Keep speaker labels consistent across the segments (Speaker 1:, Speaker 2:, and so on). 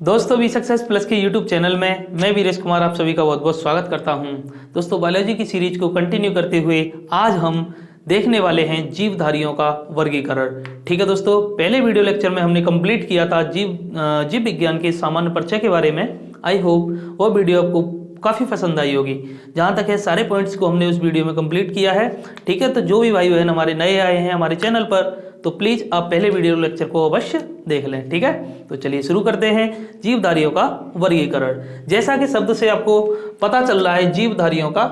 Speaker 1: दोस्तों B success plus के YouTube channel में मैं वीरेश कुमार आप सभी का बहुत बहुत स्वागत करता हूं। दोस्तों बायोलॉजी की सीरीज को कंटिन्यू करते हुए आज हम देखने वाले हैं जीवधारियों का वर्गीकरण। ठीक है दोस्तों, पहले वीडियो लेक्चर में हमने कंप्लीट किया था जीव विज्ञान के सामान्य परिचय के बारे में। आई होप वो वीडियो आपको काफ़ी पसंद आई होगी। जहाँ तक है सारे पॉइंट्स को हमने उस वीडियो में कंप्लीट किया है। ठीक है, तो जो भी भाई बहन हमारे नए आए हैं हमारे चैनल पर तो प्लीज़ आप पहले वीडियो लेक्चर को अवश्य देख लें। ठीक है, तो चलिए शुरू करते हैं जीवधारियों का वर्गीकरण। जैसा कि शब्द से आपको पता चल रहा है जीवधारियों का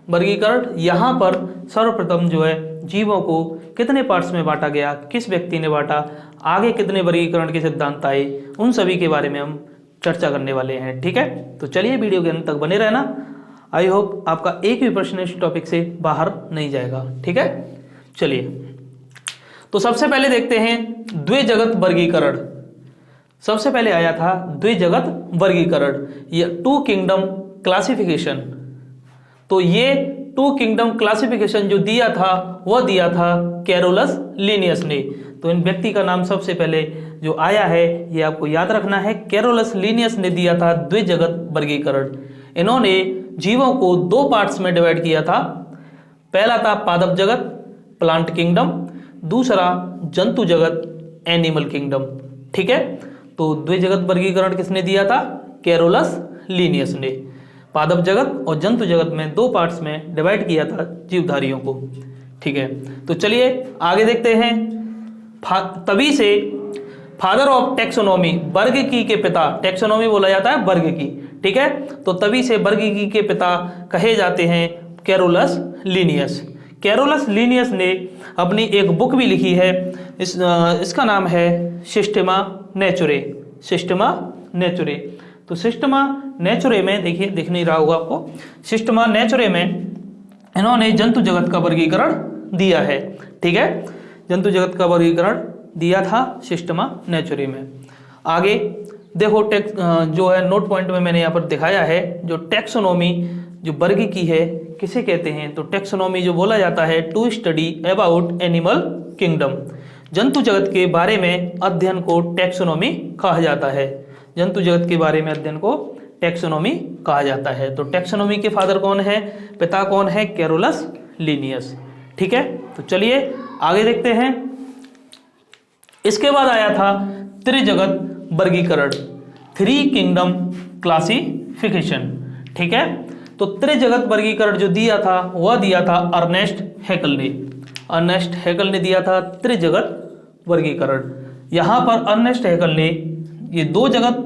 Speaker 1: वर्गीकरण, यहाँ पर सर्वप्रथम जो है जीवों को कितने पार्ट्स में बांटा गया, किस व्यक्ति ने बांटा, आगे कितने वर्गीकरण के सिद्धांत आए, उन सभी के बारे में हम चर्चा करने वाले हैं। ठीक है, तो चलिए वीडियो के अंत तक बने रहना। आई होप आपका एक भी प्रश्न इस टॉपिक से बाहर नहीं जाएगा। ठीक है, चलिए तो सबसे पहले देखते हैं द्विजगत वर्गीकरण। सबसे पहले आया था द्विजगत वर्गीकरण, ये टू किंगडम क्लासिफिकेशन। तो ये टू किंगडम क्लासिफिकेशन जो दिया था वह दिया था कैरोलस लिनियस ने। तो इन व्यक्ति का नाम सबसे पहले जो आया है ये आपको याद रखना है, कैरोलस लिनियस ने दिया था द्विजगत वर्गीकरण। इन्होंने जीवों को दो पार्ट्स में डिवाइड किया था। पहला था पादप जगत प्लांट किंगडम, दूसरा जंतु जगत एनिमल किंगडम। ठीक है, तो द्विजगत वर्गीकरण किसने दिया था? कैरोलस लिनियस ने। पादप जगत और जंतु जगत में दो पार्ट्स में डिवाइड किया था जीवधारियों को। ठीक है, तो चलिए आगे देखते हैं। तभी से फादर ऑफ टेक्सोनॉमी, वर्गीकी के पिता, टेक्सोनॉमी बोला जाता है वर्गीकी। ठीक है, तो तभी से वर्गीकी के पिता कहे जाते हैं कैरोलस लिनियस। कैरोलस लिनियस ने अपनी एक बुक भी लिखी है, इसका नाम है सिस्टेमा नेचुरे। सिस्टेमा नेचुरे, तो सिस्टेमा नेचुरे में देखिए, दिख नहीं रहा होगा आपको, सिस्टेमा नेचुरे में इन्होंने जंतु जगत का वर्गीकरण दिया है। ठीक है, जंतु जगत का वर्गीकरण दिया था सिस्टेमा नेचुरे में। आगे देखो जो है नोट पॉइंट में मैंने यहाँ पर दिखाया है, जो टेक्सोनॉमी जो वर्गीकी है किसे कहते हैं? तो टेक्सोनॉमी जो बोला जाता है to study about animal kingdom, जंतु जगत के बारे में अध्ययन को टेक्सोनॉमी कहा जाता है। जंतु जगत के बारे में अध्ययन को टेक्सोनॉमी कहा जाता है। तो टेक्सोनॉमी के फादर कौन है, पिता कौन है? Carolus Linnaeus. ठीक है, तो चलिए आगे देखते हैं। इसके बाद आया था त्रिजगत वर्गीकरण, थ्री किंगडम क्लासिफिकेशन। ठीक है, तो त्रिजगत वर्गीकरण जो दिया था वह दिया था अर्नेस्ट हैकल ने। अर्नेस्ट हैकल ने दिया था त्रिजगत वर्गीकरण। यहाँ पर अर्नेस्ट हैकल ने ये दो जगत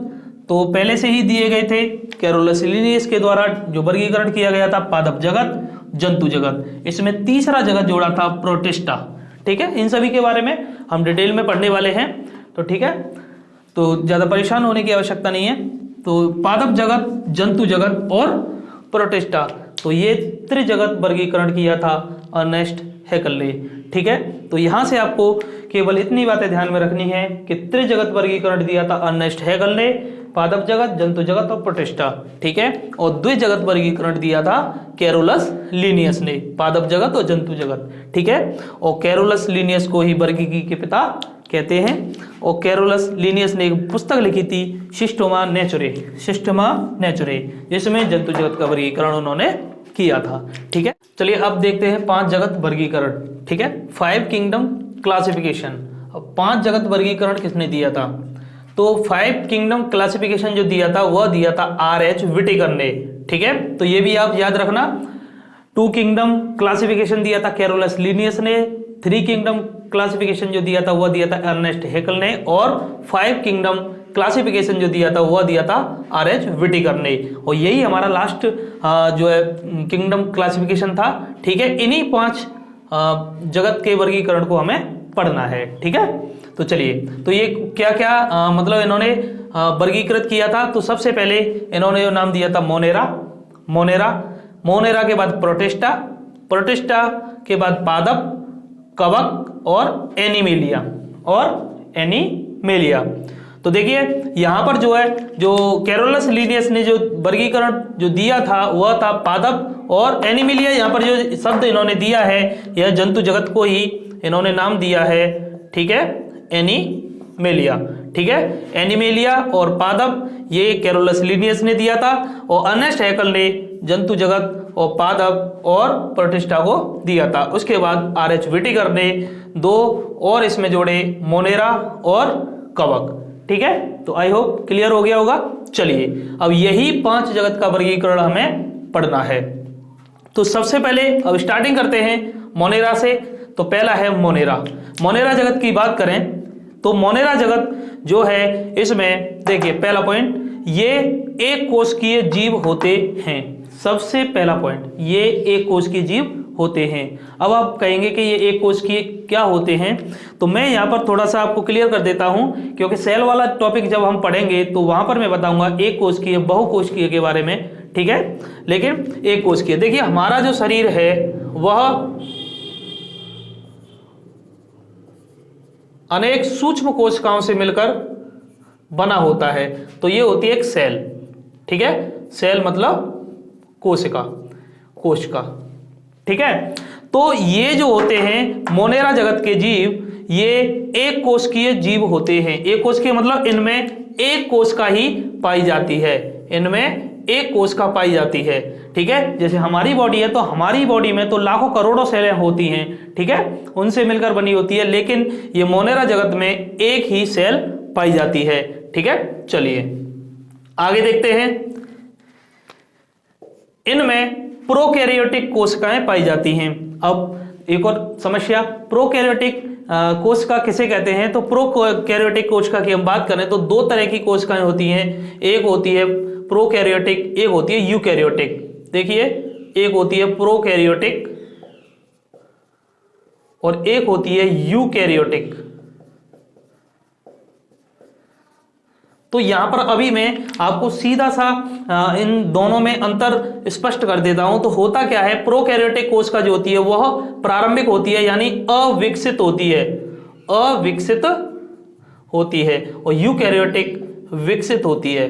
Speaker 1: तो पहले से ही दिए गए थे कैरोलस लिनियस के द्वारा, जो वर्गीकरण किया गया था पादप जगत जंतु जगत। इसमें तीसरा जगत जोड़ा था प्रोटिस्टा। ठीक है, इन सभी के बारे में हम डिटेल में पढ़ने वाले हैं। तो ठीक है, तो ज़्यादा परेशान होने की आवश्यकता नहीं है। तो पादप जगत जंतु जगत और प्रोटिस्टा, तो ये त्रिजगत वर्गीकरण किया था अर्नेस्ट हैकल ने। ठीक है, तो यहाँ से आपको केवल इतनी बातें ध्यान में रखनी है कि त्रिजगत वर्गीकरण दिया था अर्नेस्ट हैकल ने, पादप जगत जंतु जगत और प्रोटिस्टा। ठीक है, और द्विजगत वर्गीकरण दिया था कैरोलस लिनियस ने, पादप जगत और जंतु जगत। ठीक है, और कैरोलस लिनियस को ही वर्गीकी के पिता कहते हैं। और कैरोलस लिनियस ने एक पुस्तक लिखी थी सिस्टेमा नेचुरे, सिस्टेमा नेचुरे, जिसमें जंतु जगत का वर्गीकरण उन्होंने किया था। ठीक है, चलिए अब देखते हैं पांच जगत वर्गीकरण। ठीक है, फाइव किंगडम क्लासिफिकेशन। अब पांच जगत वर्गीकरण किसने दिया था? तो फाइव किंगडम क्लासिफिकेशन जो दिया था वह दिया था R.H. विटेकर ने। ठीक है, तो ये भी आप याद रखना। टू किंगडम क्लासिफिकेशन दिया था कैरोलस लिनियस ने, थ्री किंगडम क्लासिफिकेशन जो दिया था वह दिया था अर्नेस्ट हैकल ने, और फाइव किंगडम क्लासिफिकेशन जो दिया था वह दिया था R.H. विटेकर ने। और यही हमारा लास्ट जो है किंगडम क्लासिफिकेशन था। ठीक है, इन्हीं पांच जगत के वर्गीकरण को हमें पढ़ना है। ठीक है, तो चलिए, तो ये क्या क्या मतलब इन्होंने वर्गीकृत किया था। तो सबसे पहले इन्होंने जो नाम दिया था मोनेरा, मोनेरा, मोनेरा के बाद प्रोटिस्टा, प्रोटिस्टा के बाद पादप, कवक और एनिमेलिया, और एनिमेलिया। तो देखिए यहाँ पर जो है, जो कैरोलस लिनियस ने जो वर्गीकरण जो दिया था वह था पादप और एनिमेलिया। यहाँ पर जो शब्द इन्होंने दिया है यह जंतु जगत को ही इन्होंने नाम दिया है। ठीक है, एनिमेलिया। ठीक है। एनिमेलिया और पादप ये कैरोलस लिनियस ने दिया था, और अर्नेस्ट हैकल ने जंतु जगत और पादप और प्रोटिस्टा को दिया था। उसके बाद आर.एच. व्हिटेकर ने 2 और इसमें जोड़े, मोनेरा और कवक, ठीक है। तो आई होप क्लियर हो गया होगा। चलिए अब यही 5 जगत का वर्गीकरण हमें पढ़ना है। तो सबसे पहले अब स्टार्टिंग करते हैं मोनेरा से। तो पहला है मोनेरा। मोनेरा जगत की बात करें तो मोनेरा जगत जो है, इसमें देखिए पहला पॉइंट, ये एक कोशिकीय जीव होते हैं। सबसे पहला पॉइंट, ये एक कोशिकीय जीव होते हैं। अब आप कहेंगे कि ये एक कोशिकीय क्या होते हैं, तो मैं यहाँ पर थोड़ा सा आपको क्लियर कर देता हूँ, क्योंकि सेल वाला टॉपिक जब हम पढ़ेंगे तो वहां पर मैं बताऊंगा एक कोशिकीय, बहुकोशिकीय के बारे में, ठीक है। लेकिन एक कोशिकीय, देखिए हमारा जो शरीर है वह अनेक सूक्ष्म कोशिकाओं से मिलकर बना होता है। तो ये होती है एक सेल, ठीक है। सेल मतलब कोशिका, कोशिका, ठीक है। तो ये जो होते हैं मोनेरा जगत के जीव, ये एक कोशिकीय जीव होते हैं। एक कोशिकीय मतलब इनमें एक कोशिका ही पाई जाती है, इनमें एक कोशिका पाई जाती है, ठीक है। जैसे हमारी बॉडी है तो हमारी बॉडी में तो लाखों करोड़ों सेलें होती हैं, ठीक है, उनसे मिलकर बनी होती है, लेकिन ये मोनेरा जगत में एक ही सेल पाई जाती है, ठीक है। चलिए आगे देखते हैं। इनमें प्रोकैरियोटिक कोशिकाएं पाई जाती हैं। अब एक और समस्या, प्रोकैरियोटिक कोशिका किसे कहते हैं? तो प्रोकैरियोटिक कोशिका की हम बात करें तो 2 तरह की कोशिकाएं होती हैं। एक होती है प्रोकैरियोटिक, एक होती है यूकैरियोटिक। देखिए, एक होती है प्रोकैरियोटिक और एक होती है यूकैरियोटिक। तो यहां पर अभी मैं आपको सीधा सा इन दोनों में अंतर स्पष्ट कर देता हूं। तो होता क्या है, प्रोकैरियोटिक कोशिका जो होती है वह प्रारंभिक होती है, यानी अविकसित होती है, अविकसित होती है, और यूकैरियोटिक विकसित होती है,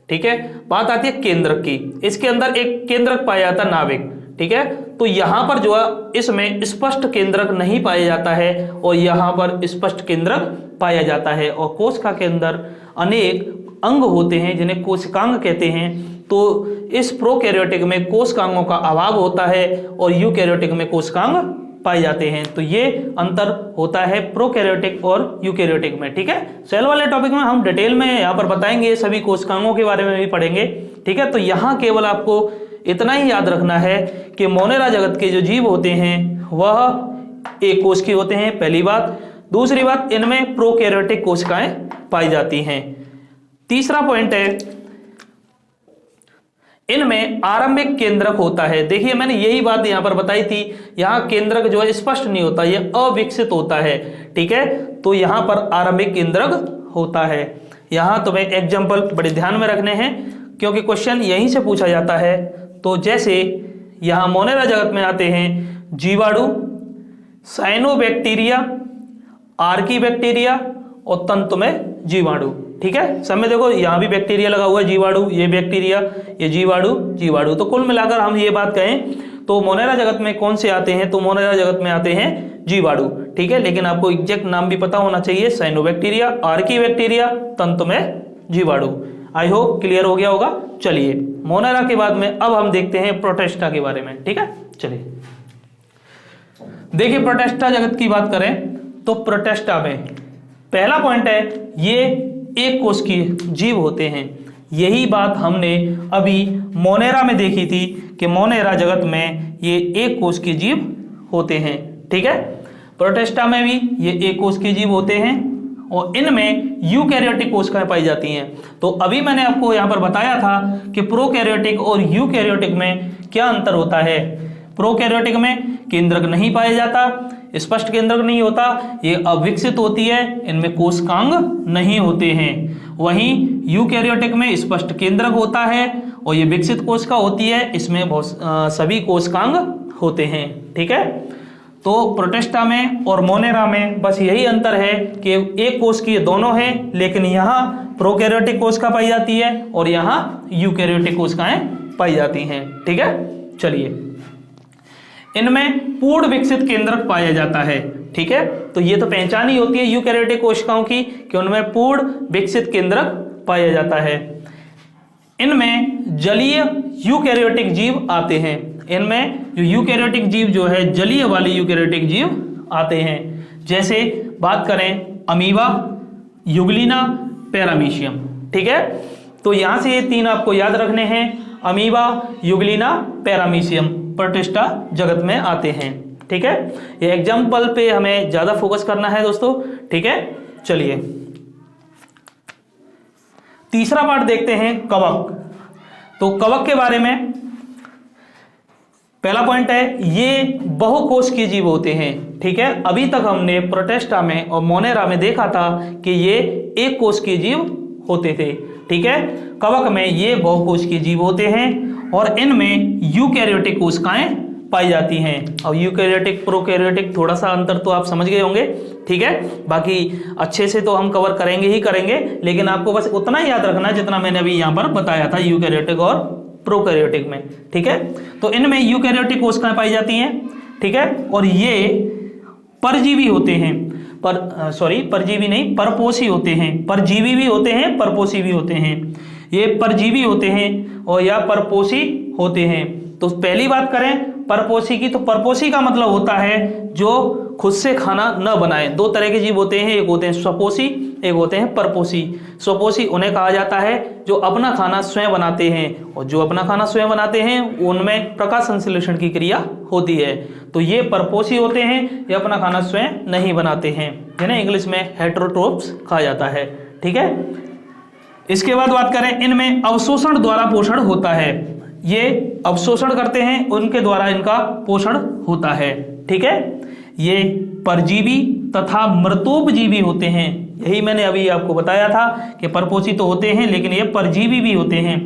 Speaker 1: ठीक है। बात आती है केंद्रक की। इसके अंदर एक केंद्रक पाया जाता है, नाभिक, ठीक है। तो यहां पर जो है इसमें स्पष्ट केंद्रक नहीं पाया जाता है और यहां पर स्पष्ट केंद्रक पाया जाता है। और कोशिका के अंदर अनेक अंग होते हैं जिन्हें कोशिकांग कहते हैं। तो इस प्रोकैरियोटिक में कोशिकांगों का अभाव होता है और यूकैरियोटिक में कोशिकांग पाए जाते हैं। तो ये अंतर होता है प्रोकैरियोटिक और यूकैरियोटिक में, ठीक है। सेल वाले टॉपिक में हम डिटेल में यहाँ पर बताएंगे, सभी कोशिकांगों के बारे में भी पढ़ेंगे, ठीक है। तो यहाँ केवल आपको इतना ही याद रखना है कि मोनेरा जगत के जो जीव होते हैं वह एक कोशिकीय होते हैं, पहली बात। दूसरी बात, इनमें प्रोकैरियोटिक कोशिकाएं पाई जाती हैं। तीसरा पॉइंट है, इनमें आरंभिक केंद्रक होता है। देखिए मैंने यही बात यहां पर बताई थी, यहां केंद्रक जो है स्पष्ट नहीं होता, यह अविकसित होता है, ठीक है। तो यहां पर आरंभिक केंद्रक होता है। यहां तुम्हें एग्जाम्पल बड़े ध्यान में रखने हैं क्योंकि क्वेश्चन यहीं से पूछा जाता है। तो जैसे यहां मोनेरा जगत में आते हैं जीवाणु, साइनोबैक्टीरिया, आर्की बैक्टीरिया और तंतु में जीवाणु, ठीक है। सब में देखो यहां भी बैक्टीरिया लगा हुआ है, जीवाणु, ये बैक्टीरिया, ये जीवाणु, जीवाणु। तो कुल मिलाकर हम ये बात कहें तो मोनेरा जगत में कौन से आते हैं? तो मोनेरा जगत में आते हैं जीवाणु, ठीक है। लेकिन आपको एग्जैक्ट नाम भी पता होना चाहिए, साइनोबैक्टीरिया, आर्की बैक्टीरिया, तंतु में जीवाणु। आई होप क्लियर हो गया होगा। चलिए मोनेरा के बाद में अब हम देखते हैं प्रोटिस्टा के बारे में, ठीक है। चलिए देखिए, प्रोटिस्टा जगत की बात करें तो प्रोटिस्टा में पहला पॉइंट है, ये एक कोशिकीय जीव होते हैं। यही बात हमने अभी मोनेरा में देखी थी कि मोनेरा जगत में ये एक कोशिकीय जीव होते हैं, ठीक है। प्रोटिस्टा में भी ये एक कोशिकीय जीव होते हैं और इनमें यूकैरियोटिक कोशिकाएं पाई जाती हैं। तो अभी मैंने आपको यहां पर बताया था कि प्रोकैरियोटिक और यूकैरियोटिक में क्या अंतर होता है। प्रोकैरियोटिक में केंद्रक नहीं पाया जाता, स्पष्ट केंद्रक नहीं होता, ये अविकसित होती है, इनमें कोशिकांग नहीं होते हैं। वहीं यूकैरियोटिक में स्पष्ट केंद्रक होता है और ये विकसित कोशिका होती है, इसमें बहुत सभी कोशिकांग होते हैं, ठीक है। तो प्रोटिस्टा में और मोनेरा में बस यही अंतर है कि एक कोशिकीय दोनों हैं, लेकिन यहाँ प्रोकैरियोटिक कोशिका पाई जाती है और यहाँ यूकैरियोटिक कोशिकाएं पाई जाती हैं, ठीक है। चलिए, इनमें पूर्ण विकसित केंद्रक पाया जाता है। ठीक है, तो ये तो पहचान ही होती है यूकैरियोटिक कोशिकाओं की कि उनमें पूर्ण विकसित केंद्रक पाया जाता है। इनमें जलीय यूकैरियोटिक जीव आते हैं। इनमें जो यूकैरियोटिक जीव जो है जलीय वाले यूकैरियोटिक जीव आते हैं। जैसे बात करें अमीबा, यूग्लिना, पैरामीशियम। ठीक है, तो यहां से ये तीन आपको याद रखने हैं, अमीबा, यूग्लिना, पैरामीशियम प्रोटिस्टा जगत में आते हैं। ठीक है, ये एग्जाम्पल पे हमें ज्यादा फोकस करना है दोस्तों। ठीक है, चलिए तीसरा पार्ट देखते हैं, कवक। तो कवक के बारे में पहला पॉइंट है, ये बहुकोशिकीय जीव होते हैं। ठीक है, अभी तक हमने प्रोटिस्टा में और मोनेरा में देखा था कि ये एक कोशिकीय जीव होते थे। ठीक है, कवक में ये बहुकोशिकीय जीव होते हैं और इनमें यूकैरियोटिक कोशिकाएं पाई जाती हैं। और यूकैरियोटिक प्रोकैरियोटिक थोड़ा सा अंतर तो आप समझ गए होंगे। ठीक है, बाकी अच्छे से तो हम कवर करेंगे ही करेंगे, लेकिन आपको बस उतना ही याद रखना जितना मैंने अभी यहाँ पर बताया था यूकैरियोटिक और प्रोकैरियोटिक में। ठीक है, तो इनमें यूकैरियोटिक कोशिकाएं पाई जाती हैं। ठीक है, और ये परजीवी होते हैं, परजीवी नहीं, परपोषी होते हैं। परजीवी भी होते हैं, परपोषी भी होते हैं। ये परजीवी होते हैं और या परपोषी होते हैं। तो पहली बात करें परपोषी की, तो परपोषी का मतलब होता है जो खुद से खाना न बनाए। दो तरह के जीव होते हैं, एक होते हैं स्वपोषी, एक होते हैं परपोषी। स्वपोषी उन्हें कहा जाता है जो अपना खाना स्वयं बनाते हैं, और जो अपना खाना स्वयं बनाते हैं उनमें प्रकाश संश्लेषण की क्रिया होती है। तो ये परपोषी होते हैं, ये अपना खाना स्वयं नहीं बनाते हैं, जिन्हें इंग्लिश में हेटेरोट्रोप्स कहा जाता है। ठीक है, इसके बाद बात करें, इनमें अवशोषण द्वारा पोषण होता है। ये अवशोषण करते हैं, उनके द्वारा इनका पोषण होता है। ठीक है, ये परजीवी तथा मृतोपजीवी होते हैं। यही मैंने अभी आपको बताया था कि परपोषी तो होते हैं लेकिन ये परजीवी भी होते हैं।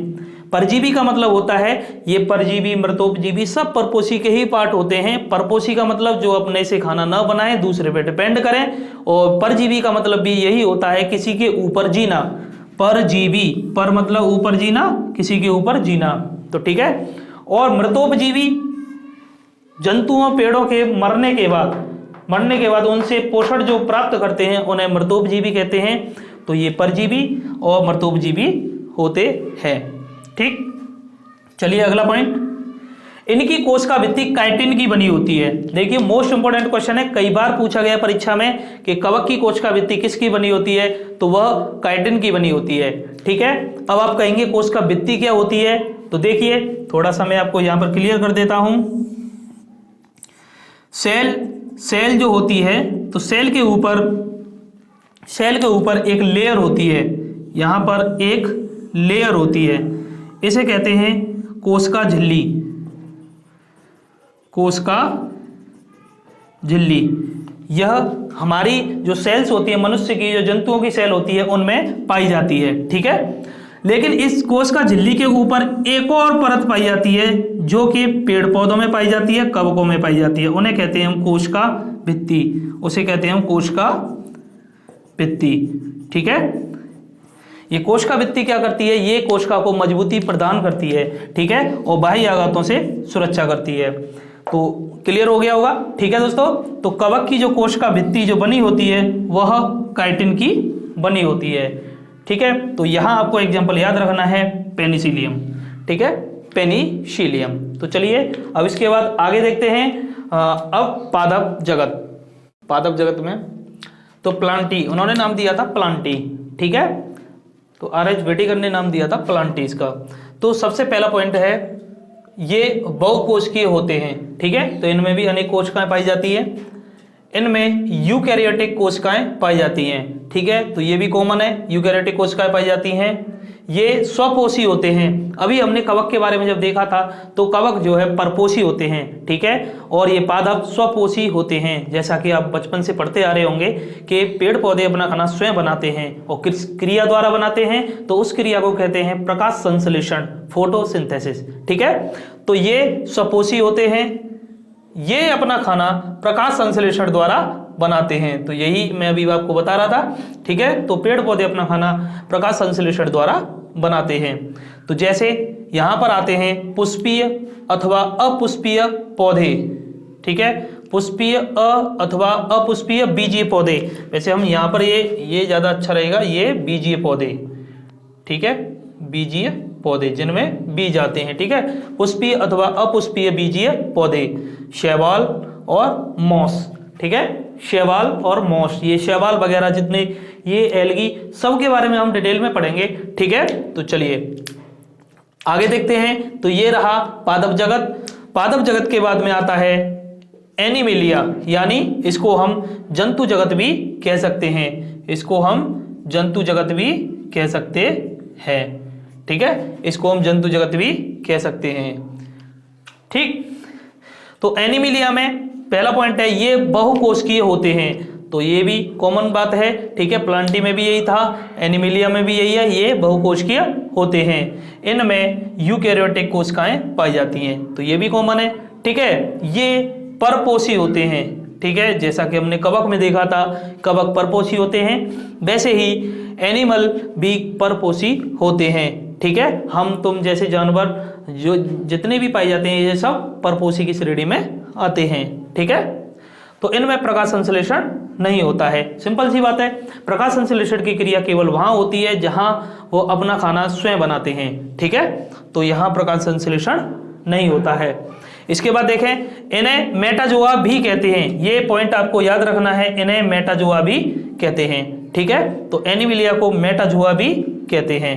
Speaker 1: परजीवी का मतलब होता है ये परजीवी, मृतोपजीवी सब परपोषी के ही पार्ट होते हैं। परपोषी का मतलब जो अपने से खाना न बनाए, दूसरे पे डिपेंड करें, और परजीवी का मतलब भी यही होता है किसी के ऊपर जीना। परजीवी, पर मतलब ऊपर जीना, किसी के ऊपर जीना। तो ठीक है, और मृतोपजीवी जंतुओं, पेड़ों के मरने के बाद उनसे पोषण जो प्राप्त करते हैं उन्हें मृतोपजीवी कहते हैं। तो ये परजीवी और मृतोपजीवी होते हैं। ठीक, चलिए अगला पॉइंट, इनकी कोशिका भित्ति काइटिन की बनी होती है। देखिए मोस्ट इंपोर्टेंट क्वेश्चन है, कई बार पूछा गया परीक्षा में कि कवक की कोशिका भित्ति किसकी बनी होती है, तो वह काइटिन की बनी होती है। ठीक है, अब आप कहेंगे कोशिका भित्ति क्या होती है, तो देखिए थोड़ा सा मैं आपको यहां पर क्लियर कर देता हूं। सेल जो होती है, तो सेल के ऊपर एक लेयर होती है, यहां पर एक लेयर होती है, इसे कहते हैं कोशिका झिल्ली। कोशिका झिल्ली यह हमारी जो सेल्स होती है, मनुष्य की जो जंतुओं की सेल होती है उनमें पाई जाती है। ठीक है, लेकिन इस कोशिका झिल्ली के ऊपर एक और परत पाई जाती है जो कि पेड़ पौधों में पाई जाती है, कवकों में पाई जाती है। उन्हें कहते हैं हम कोशिका भित्ति, उसे कहते हैं हम कोशिका भित्ति। ठीक है, ये कोशिका भित्ति क्या करती है, ये कोशिका को मजबूती प्रदान करती है। ठीक है, और बाह्य आघातों से सुरक्षा करती है। तो क्लियर हो गया होगा। ठीक है दोस्तों, तो कवक की जो कोशिका भित्ति जो बनी होती है वह काइटिन की बनी होती है। ठीक है, तो यहां आपको एग्जांपल याद रखना है पेनिसिलियम। ठीक है, पेनिसिलियम। तो चलिए अब इसके बाद आगे देखते हैं। अब पादप जगत में तो प्लांटी, उन्होंने नाम दिया था प्लांटी। ठीक है, तो आर.एच. वेटिकर ने नाम दिया था प्लांटी इसका। तो सबसे पहला पॉइंट है, ये बहुकोशिकीय होते हैं। ठीक है, तो इनमें भी अनेक कोशिकाएं पाई जाती है। इनमें यूकैरियोटिक कोशिकाएं पाई जाती हैं। ठीक है, तो ये भी कॉमन है, यूकैरियोटिक कोशिकाएं पाई जाती हैं। ये स्वपोषी होते हैं। अभी हमने कवक के बारे में जब देखा था तो कवक जो है परपोषी होते हैं। ठीक है, और ये पादप स्वपोषी होते हैं। जैसा कि आप बचपन से पढ़ते आ रहे होंगे कि पेड़ पौधे अपना खाना स्वयं बनाते हैं और किस क्रिया द्वारा बनाते हैं, तो उस क्रिया को कहते हैं प्रकाश संश्लेषण, फोटोसिंथेसिस। ठीक है, तो ये स्वपोषी होते हैं, ये अपना खाना प्रकाश संश्लेषण द्वारा बनाते हैं। तो यही मैं अभी आपको बता रहा था। ठीक है, तो पेड़ पौधे अपना खाना प्रकाश संश्लेषण द्वारा बनाते हैं। तो जैसे यहां पर आते हैं पुष्पीय अथवा अपुष्पीय पौधे। ठीक है, पुष्पीय अथवा अपुष्पीय बीजीय पौधे। वैसे हम यहाँ पर ये ज़्यादा अच्छा रहेगा, ये बीजीय पौधे, ठीक है, बीजीय पौधे जिनमें बीज आते हैं, ठीक है, पुष्पीय अथवा अपुष्पीय बीजीय पौधे, शैवाल और मॉस, ठीक है, शैवाल और मॉस, ये शैवाल वगैरह जितने ये एल्गी सब के बारे में हम डिटेल में पढ़ेंगे, ठीक है। तो चलिए आगे देखते हैं। तो ये रहा पादप जगत। पादप जगत के बाद में आता है एनिमेलिया, यानी इसको हम जंतु जगत भी कह सकते हैं, इसको हम जंतु जगत भी कह सकते हैं, ठीक है, इसको हम जंतु जगत भी कह सकते हैं, ठीक। तो एनिमेलिया में पहला पॉइंट है ये बहुकोशिकीय होते हैं, तो ये भी कॉमन बात है, ठीक है, प्लांटी में भी यही था, एनिमेलिया में भी यही है, ये बहुकोशिकीय होते हैं, इनमें यूकैरियोटिक कोशिकाएं पाई जाती हैं, तो ये भी कॉमन है, ठीक है। ये परपोषी होते हैं, ठीक है, जैसा कि हमने कवक में देखा था, कवक परपोषी होते हैं, वैसे ही एनिमल भी परपोषी होते हैं, ठीक है। हम तुम जैसे जानवर जो जितने भी पाए जाते हैं ये सब परपोषी की श्रेणी में आते हैं, ठीक है। तो इनमें प्रकाश संश्लेषण नहीं होता है, सिंपल सी बात है। प्रकाश संश्लेषण की क्रिया केवल वहां होती है जहां वो अपना खाना स्वयं बनाते हैं, ठीक है, तो यहां प्रकाश संश्लेषण नहीं होता है। इसके बाद देखें, इन्हें मेटाजोआ भी कहते हैं, ये पॉइंट आपको याद रखना है, इन्हें मेटाजोआ भी कहते हैं, ठीक है। तो एनिमेलिया को मेटाजोआ भी कहते हैं,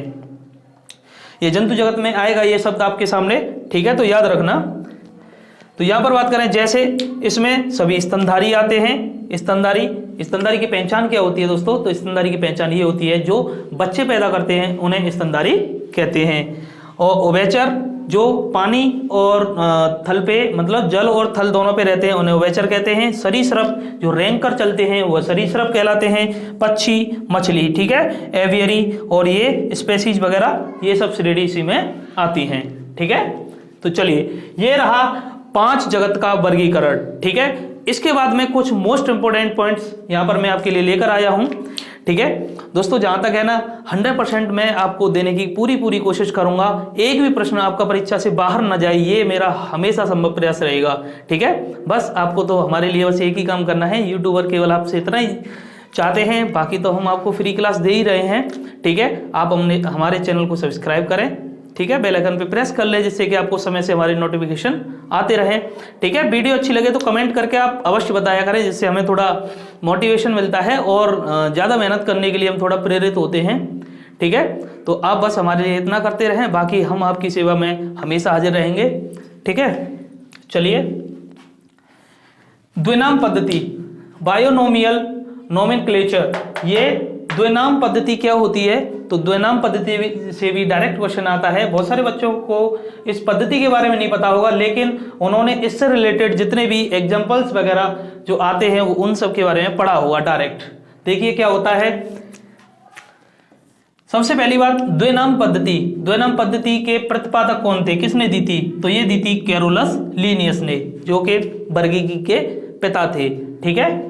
Speaker 1: ये जंतु जगत में आएगा ये शब्द आपके सामने, ठीक है, तो याद रखना। तो यहां पर बात करें, जैसे इसमें सभी स्तनधारी आते हैं, स्तनधारी की पहचान क्या होती है दोस्तों? तो स्तनधारी की पहचान ये होती है जो बच्चे पैदा करते हैं उन्हें स्तनधारी कहते हैं। और उभयचर जो पानी और थल पे, मतलब जल और थल दोनों पे रहते हैं, उन्हें उभयचर कहते हैं। सरीसृप जो रेंग कर चलते हैं वह सरीसृप कहलाते हैं। पक्षी, मछली, ठीक है, एवियरी और ये स्पेसीज वगैरह ये सब श्रेणी इसी में आती हैं, ठीक है। तो चलिए ये रहा 5 जगत का वर्गीकरण, ठीक है। इसके बाद में कुछ मोस्ट इंपोर्टेंट पॉइंट्स यहां पर मैं आपके लिए लेकर आया हूं, ठीक है दोस्तों। जहां तक है ना 100% मैं आपको देने की पूरी कोशिश करूंगा, एक भी प्रश्न आपका परीक्षा से बाहर ना जाए, ये मेरा हमेशा संभव प्रयास रहेगा, ठीक है। बस आपको तो हमारे लिए बस एक ही काम करना है, यूट्यूबर केवल आपसे इतना ही चाहते हैं, बाकी तो हम आपको फ्री क्लास दे ही रहे हैं, ठीक है। आप हमारे चैनल को सब्सक्राइब करें, ठीक है, बेल आइकन पे प्रेस कर ले जिससे कि आपको समय से हमारे नोटिफिकेशन आते रहे, ठीक है। वीडियो अच्छी लगे तो कमेंट करके आप अवश्य बताया करें, जिससे हमें थोड़ा मोटिवेशन मिलता है और ज़्यादा मेहनत करने के लिए हम थोड़ा प्रेरित होते हैं, ठीक है। तो आप बस हमारे लिए इतना करते रहें, बाकी हम आपकी सेवा में हमेशा हाजिर रहेंगे, ठीक है। चलिए द्विनाम पद्धति, बायोनोमियल नोमेनक्लेचर, ये द्विनाम पद्धति क्या होती है? तो द्विनाम पद्धति से भी डायरेक्ट क्वेश्चन आता है। बहुत सारे बच्चों को इस पद्धति के बारे में नहीं पता होगा, लेकिन उन्होंने इससे रिलेटेड जितने भी एग्जांपल्स वगैरह जो आते हैं उन सब के बारे में पढ़ा होगा डायरेक्ट। देखिए क्या होता है। सबसे पहली बात, द्विनाम पद्धति। द्विनाम पद्धति के प्रतिपादक कौन थे, किसने दी थी? तो ये दी थी कैरोलस लीनियस ने, जो कि वर्गीकी के पिता थे, ठीक है।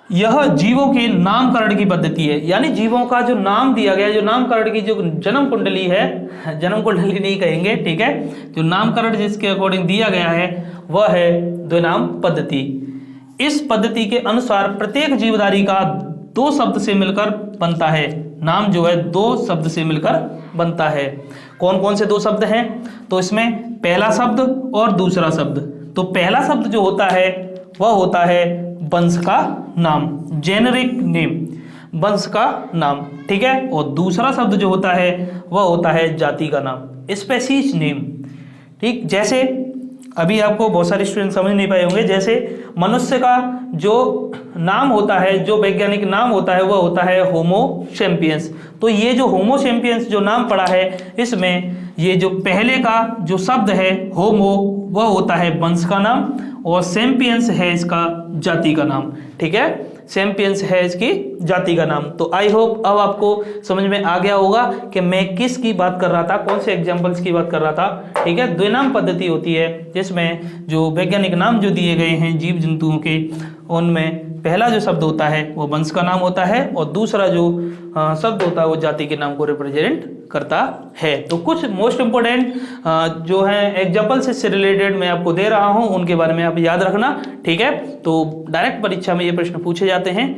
Speaker 1: यह जीवों के नामकरण की पद्धति है, यानी जीवों का जो नाम दिया गया, जो नामकरण की जो जन्म कुंडली है, जन्म कुंडली नहीं कहेंगे, ठीक है, जो नामकरण जिसके अकॉर्डिंग दिया गया है वह है द्विनाम पद्धति। इस पद्धति के अनुसार प्रत्येक जीवधारी का 2 शब्द से मिलकर बनता है। नाम जो है 2 शब्द से मिलकर बनता है। कौन कौन से 2 शब्द हैं? तो इसमें पहला शब्द और दूसरा शब्द। तो पहला शब्द जो होता है वह होता है वंश का नाम, जेनेरिक नेम, वंश का नाम, ठीक है। और दूसरा शब्द जो होता है वह होता है जाति का नाम, स्पेसीज नेम, ठीक। जैसे अभी आपको बहुत सारे स्टूडेंट समझ नहीं पाए होंगे, जैसे मनुष्य का जो नाम होता है, जो वैज्ञानिक नाम होता है वह होता है होमो सैपियंस। तो ये जो होमो सैपियंस जो नाम पड़ा है, इसमें ये जो पहले का जो शब्द है होमो, वह होता है वंश का नाम, और सैपियंस है इसका जाति का नाम, ठीक है। सैपियंस है इसकी जाति का नाम। तो आई होप अब आपको समझ में आ गया होगा कि मैं किस की बात कर रहा था, कौन से एग्जाम्पल्स की बात कर रहा था, ठीक है। द्विनाम पद्धति होती है जिसमें जो वैज्ञानिक नाम जो दिए गए हैं जीव जंतुओं के, उनमें पहला जो शब्द होता है वो वंश का नाम होता है, और दूसरा जो शब्द होता है वो उस जाति के नाम को रिप्रेजेंट करता है। तो कुछ मोस्ट इंपोर्टेंट जो है एग्जाम्पल्स इससे रिलेटेड मैं आपको दे रहा हूं, उनके बारे में आप याद रखना, ठीक है। तो डायरेक्ट परीक्षा में ये प्रश्न पूछे जाते हैं।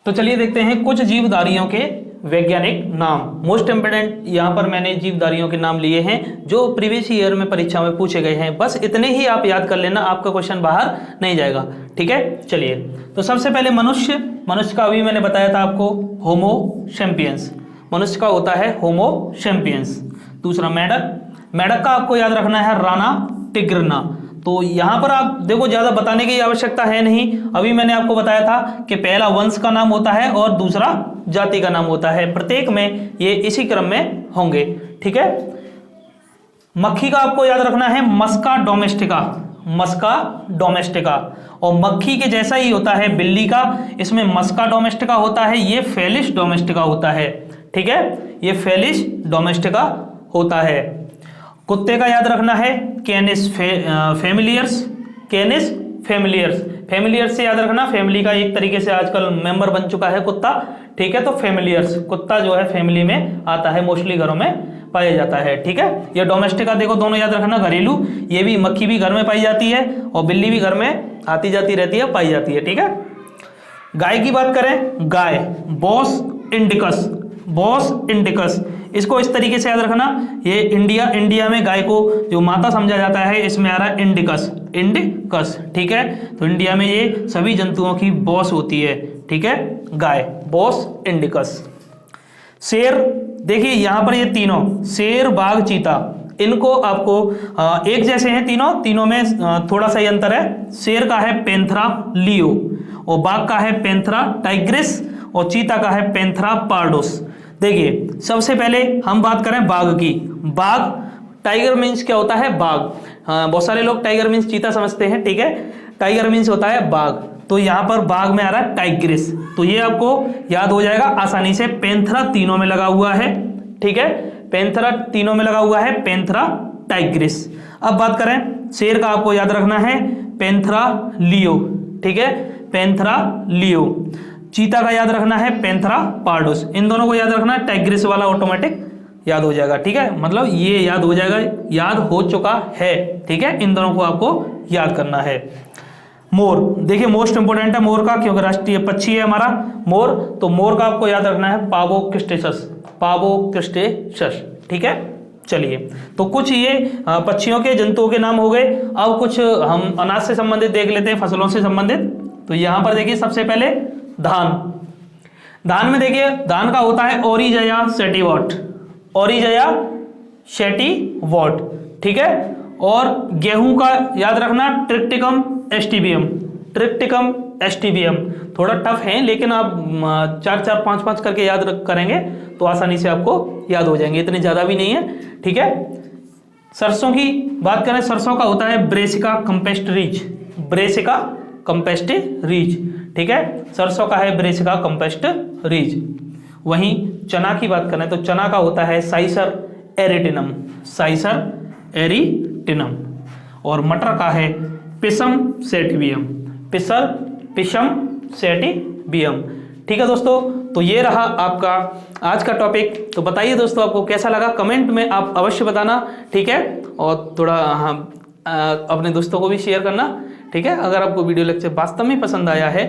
Speaker 1: तो चलिए देखते हैं कुछ जीवधारियों के वैज्ञानिक नाम। मोस्ट इंपोर्टेंट यहाँ पर मैंने जीवधारियों के नाम लिए हैं जो प्रीवियस ईयर में परीक्षा में पूछे गए हैं। बस इतने ही आप याद कर लेना, आपका क्वेश्चन बाहर नहीं जाएगा, ठीक है। चलिए, तो सबसे पहले मनुष्य का अभी मैंने बताया था आपको होमो सैपियंस, मनुष्य का होता है होमो सैपियंस। दूसरा मेंढक का आपको याद रखना है राना टिग्रिना। तो यहाँ पर आप देखो ज्यादा बताने की आवश्यकता है नहीं, अभी मैंने आपको बताया था कि पहला वंश का नाम होता है और दूसरा जाति का नाम होता है, प्रत्येक में ये इसी क्रम में होंगे, ठीक है। मक्खी का आपको याद रखना है मस्का डोमेस्टिका, मस्का डोमेस्टिका। और मक्खी के जैसा ही होता है बिल्ली का, इसमें मस्का डोमेस्टिका होता है, ये फेलिस डोमेस्टिका होता है, ठीक है, ये फेलिस डोमेस्टिका होता है। कुत्ते का याद रखना है कैनिस फैमिलियर्स, कैनिस फैमिलियर्स। फैमिलियर्स से याद रखना, फैमिली का एक तरीके से आजकल मेंबर बन चुका है कुत्ता, ठीक है। तो फैमिलियर्स, कुत्ता जो है फैमिली में आता है, मोस्टली घरों में पाया जाता है, ठीक है। ये डोमेस्टिका देखो दोनों याद रखना, घरेलू, ये भी मक्खी भी घर में पाई जाती है और बिल्ली भी घर में आती जाती रहती है, पाई जाती है, ठीक है। गाय की बात करें, गाय बॉस इंडिकस, बॉस इंडिकस, इसको इस तरीके से याद रखना, ये इंडिया में गाय को जो माता समझा जाता है, इसमें आ रहा है इंडिकस, इंडिकस, ठीक है। तो इंडिया में ये सभी जंतुओं की बॉस होती है, ठीक है, गाय बॉस इंडिकस। शेर, देखिए यहां पर ये तीनों शेर बाघ चीता, इनको आपको एक जैसे हैं तीनों में थोड़ा सा ही अंतर है। शेर का है पैंथरा लियो और बाघ का है पैंथरा टाइग्रिस और चीता का है पैंथरा पार्डोस। देखिए सबसे पहले हम बात करें बाघ की। बाघ, टाइगर मीन्स क्या होता है, बाघ। बहुत सारे लोग टाइगर मीन्स चीता समझते हैं, ठीक है, टाइगर मीन्स होता है बाघ। तो यहाँ पर बाघ में आ रहा है टाइग्रिस, तो ये आपको याद हो जाएगा आसानी से, पैंथरा तीनों में लगा हुआ है, ठीक है, पैंथरा तीनों में लगा हुआ है, पैंथरा टाइग्रिस। अब बात करें शेर का, आपको याद रखना है पैंथरा लियो, ठीक है, पैंथरा लियो। चीता का याद रखना है पैंथरा पार्डोस, इन दोनों को याद रखना है, टाइग्रिस वाला ऑटोमेटिक याद हो जाएगा, ठीक है, मतलब ये याद हो जाएगा, याद हो चुका है, ठीक है, इन दोनों को आपको याद करना है। मोर, देखिए मोस्ट इंपोर्टेंट है मोर का, क्योंकि राष्ट्रीय पक्षी है हमारा मोर। तो मोर का आपको याद रखना है पावो क्रिस्टेसस, पावो क्रिस्टेसस, ठीक है। चलिए, तो कुछ ये पक्षियों के जंतुओं के नाम हो गए। अब कुछ हम अनाज से संबंधित देख लेते हैं, फसलों से संबंधित। तो यहां पर देखिए सबसे पहले धान, धान में देखिए धान का होता है ओरिजया सेटिवॉट, ओरिजया सेटिवॉट, ठीक है। और गेहूं का याद रखना ट्रिप्टिकम एस्टिबियम, ट्रिप्टिकम एस्टिबियम। थोड़ा टफ है लेकिन आप 4-4, 5-5 करके याद करेंगे तो आसानी से आपको याद हो जाएंगे, इतने ज्यादा भी नहीं है, ठीक है। सरसों की बात करें, सरसों का होता है ब्रेसिका कंपेस्टरीज, ब्रेसिका कंपेस्टरीज, ठीक है, सरसों का है ब्रेसिका कंपेस्टरीज। वहीं चना की बात करें तो चना का होता है साइसर एरिटिनम, साइसर एरिटिनम। और मटर का है पिसम सेटिवियम, पिसम सेटिवियम, ठीक है दोस्तों। तो ये रहा आपका आज का टॉपिक। तो बताइए दोस्तों आपको कैसा लगा, कमेंट में आप अवश्य बताना, ठीक है। और थोड़ा अपने दोस्तों को भी शेयर करना, ठीक है। अगर आपको वीडियो लेक्चर वास्तव में पसंद आया है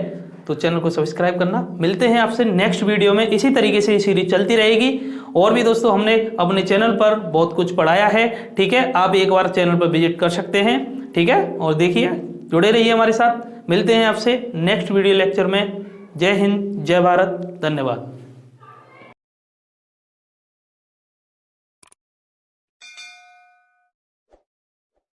Speaker 1: तो चैनल को सब्सक्राइब करना। मिलते हैं आपसे नेक्स्ट वीडियो में, इसी तरीके से ये सीरीज चलती रहेगी। और भी दोस्तों हमने अपने चैनल पर बहुत कुछ पढ़ाया है, ठीक है, आप एक बार चैनल पर विजिट कर सकते हैं, ठीक है। और देखिए, जुड़े रहिए हमारे साथ। मिलते हैं आपसे नेक्स्ट वीडियो लेक्चर में। जय हिंद, जय भारत, धन्यवाद।